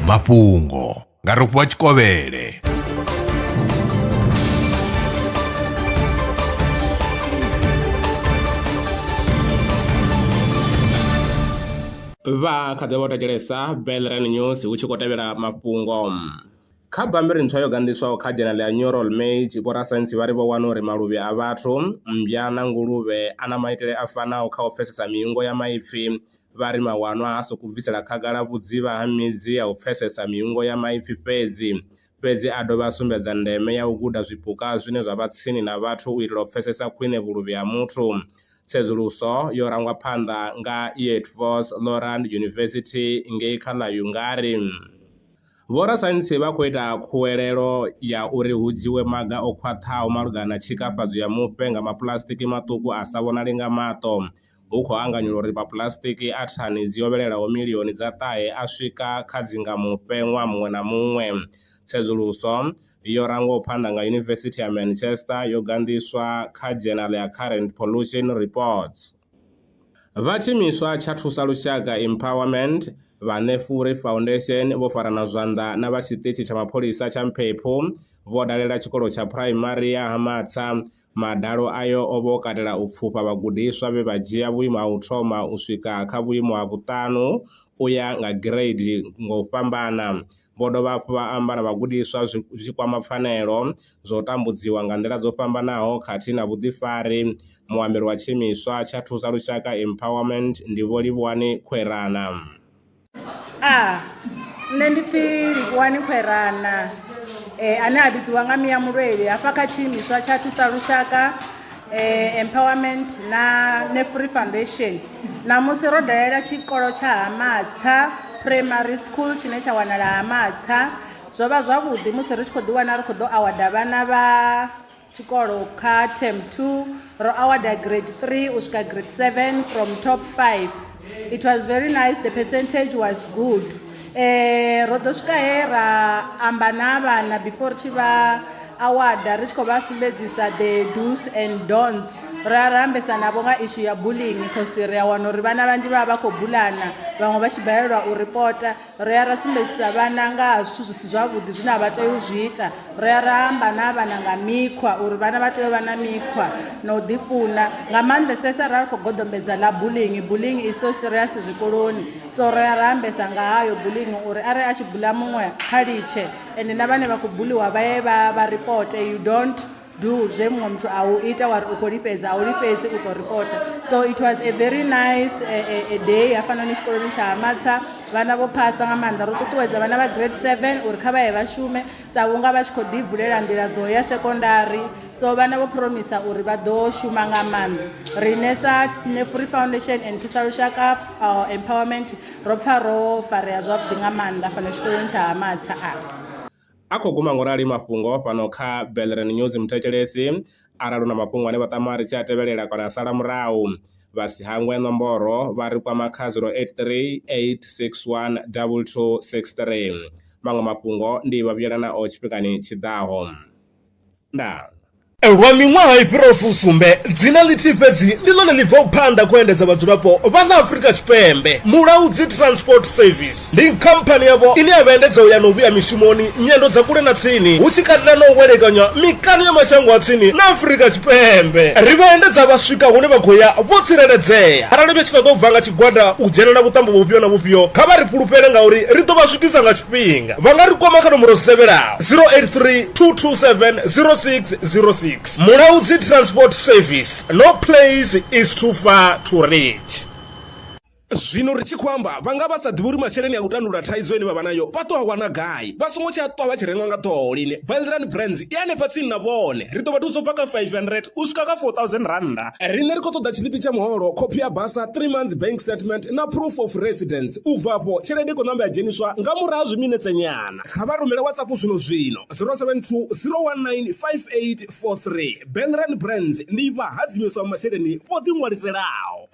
Mafhungo nga Rofhiwa Tshikovhele. Vha kha ḓi vho thetshelesa Belrand News hu tshi khou tevhela mafhungo. Kha bammbiri ntswa yo gandiswaho kha dzhenele ya Neural Mage, vhorasaintsi vha ri vho wana uri maluvhi a vhathu, mmbwa na nguluvhe a na maitele a fanaho kha u pfesesa miungo ya maipfi. Vha ri mawanwa a sokou bvisela khagala vhudzivha ha midzi ya u pfesesa miungo ya maipfi fhedzi a dovha a sumbedza ndeme ya u guda zwipuka zwine zwa vha tsini na vhathu u itela u pfesesa khwine vhuluvhi ha muthu. Tsedzuluso yo rangwa phanḓa nga Eötvös-Loránd University ngei kha ḽa Hungary. Vhorasaintsi vha khou ita khuwelelo ya uri hu dzhiwe maga o khwaṱhaho malugana na tshikafhadzo ya mufhe nga mapuḽasitiki maṱuku a sa vhonali nga maṱo. Hu khou anganywa uri mapuḽasitiki a thani dzi hovhelelaho milioni dza ṱahe a swika kha dzingamufhe ṅwaha muṅwe na muṅwe. Tsedzuluso yo rangwaho phanḓa nga Yunivesithi ya Manchester yo gandiswa kha Journal ya Current Pollution Reports. Vha tshimiswa tsha thusa lushaka Empowerment, vha Nefuri Foundation vho farana zwanḓa na vha tshiṱitshi tsha mapholisa tsha Mphepo vho dalela tshikolo tsha phuraimari ya Hamatsa. Madalo ayo o vha o katela u pfufha vhagudiswa vhe vha dzhia vhuimo ha u thoma u swika kha vhuimo ha vhuṱanu u ya nga grade ngo fhambana. Vho dovha hafhu vha amba na vhagudiswa zwi kwama pfanelo zwo tambudziwa nga nḓila dzo fhambanaho khathihi na vhuḓifari. Muambeli wa tshimiswa tsha thusa lushaka Empowerment ndi Vho Livhuwani Khwerana. Nṋe ndi pfhi Livhuwani Khwerana ane a vhidziwa nga Miya Mulweli hafha kha tshiimiswa tsha thusa lushaka Empowerment na Nefuri Foundation. Namusi ro dalela tshikolo tsha Hamatsa Primary School tshine tsha wanala Hamatsa. Zwo vha zwavhuḓi musi ri tshi khou ḓi wana ri khou ḓo awada vhana vha tshikolo kha term 2 ro awada grade 3 u swika grade 7 from top 5. It was very nice, the percentage was good. Ro ḓo swika he ra amba na vhana before tshi vha awada ri tshi khou vha sumbedzisa the do's and don'ts. Ri ambesa navho nga issue ya bullying because ri a wana uri vhana vhanzhi vha vha khou bulana, vhaṅwe vha tshi balelwa u ripota. Ri ya ra sumbedzisa vhana nga zwithu zwi si zwavhuḓi zwine a vha tei u zwi ita. Ri ya ra amba na vhana nga mikhwa uri vhana vha tea u vha na mikhwa na u ḓifuna, nga maanḓesesa ra khou goḓombedza ḽa bullying. Bullying is so serious zwikoloni, so ri ya ra ambesa nga hayo bullying uri arali a tshi bula muṅwe kha litshe, ende na vhane vha khou buliwa vha ye vha ripote. You don't do zwe muṅwe muthu a u ita wari u khou lifhedza, a u lifhedzi u tou ripota. So it was a very nice a day hafhanoni tshikoloni tsha Hamatsa. Vhana vho phasa nga maanḓa. Ro ṱuṱuwedza vhana vha grade 7 uri kha vha ye vha shume sa vhunga vha tshi khou ḓi vulela nḓila dzo ya sekondari. So vhana vho promisa uri vha ḓo shuma nga maanḓa. Riṋe sa Nefuri Foundation and thusa lushaka Empowerment ro pfha ro farea zwavhuḓi nga maanḓa fhano tshikoloni tsha Hamatsa. A khou guma ngorali mafhungo fhano kha Belrand News muthetshelesi. Arali na mafhungo ane vha tama ri tshi a tevhelela kana a sala murahu, vha si hangwe nomboro vha ri kwama kha 083 861 2263. Maṅwe mafhungo ndi vha vhuyelana o tshifhingani tshiḓaho. Ndaa. Lwa miṅwaha I fhiraho fusumbe dzina ḽithihi fhedzi ndi ḽone ḽi bvaho phanḓa khou endedza vhadzulapo vha ḽa Afrika Tshipembe. Mulaudzi Transport Service ndi khamphani yavho ine ya vha endedza u ya na u vhuya mishumoni nyendo dza kule na tsini, hu tshi katela na u welekanywa mikano ya mashango a tsini na Afrika Tshipembe. Ri vha endedza vha swika hune vha khou ya vho tsireledzea. Arali vha tshi ṱoḓa u bva nga tshigwada u dzhenela vhuṱambo vhufhio na vhufhio, kha vha ri fhulufhele ngauri ri ḓo vha swikisa nga tshifhinga. Vha nga ri kwama kha nomboro dzi tevhelaho 083 227 0606. Mulaudzi Transport Service, no place is too far to reach. Zwino ri tshi khou amba vha nga vha sa ḓivhi uri masheleni a u tandulula thaidzo ine vha vha nayo vha ṱo a wana gai, vha songo tsha ṱwa vha tshi rengwa nga ṱhoho lini. Belrand Brands I hanefha tsini na vhone. Ri ḓo vha thusa u bva kha 500 u swika kha 4000 randa. Riṋe ri khou ṱoḓa tshiḽipi tsha muholo, khophi ya basa, 3 months bank statement na proof of residence. U bva afho tshelede I khou ṋamba ya dzheniswa nga murahu ha zwiminetse nyana. Kha vha rumele WhatsApp zwino 072 019 5843. Belrand Brands ndi vha hadzimiswa masheleni vho ḓi ṅwaliselaho.